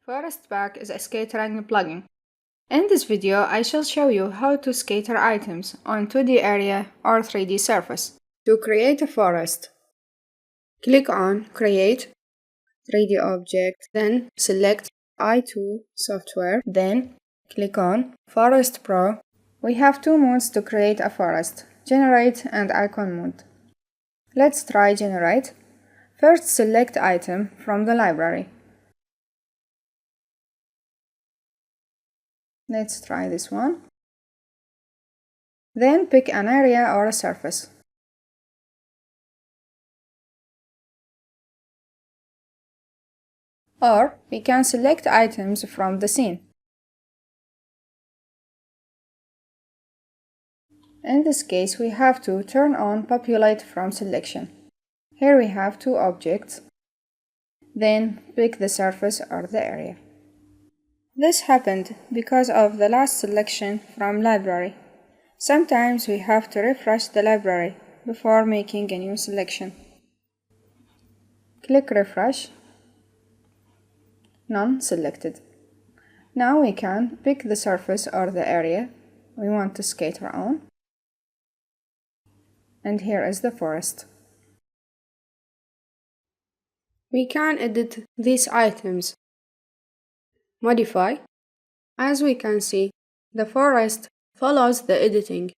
Forest Pack is a scattering plugin. In this video, I shall show you how to scatter items on 2D area or 3D surface. To create a forest, click on Create 3D Object, then select i2 Software, then click on Forest Pro. We have two modes to create a forest, Generate and Icon mode. Let's try Generate. First select item from the library. Let's try this one. Then pick an area or a surface. Or we can select items from the scene. In this case, we have to turn on Populate from Selection. Here we have two objects. Then pick the surface or the area. This happened because of the last selection from library. Sometimes we have to refresh the library before making a new selection. Click Refresh. None selected. Now we can pick the surface or the area we want to scatter on. And here is the forest. We can edit these items. Modify. As we can see, the forest follows the editing.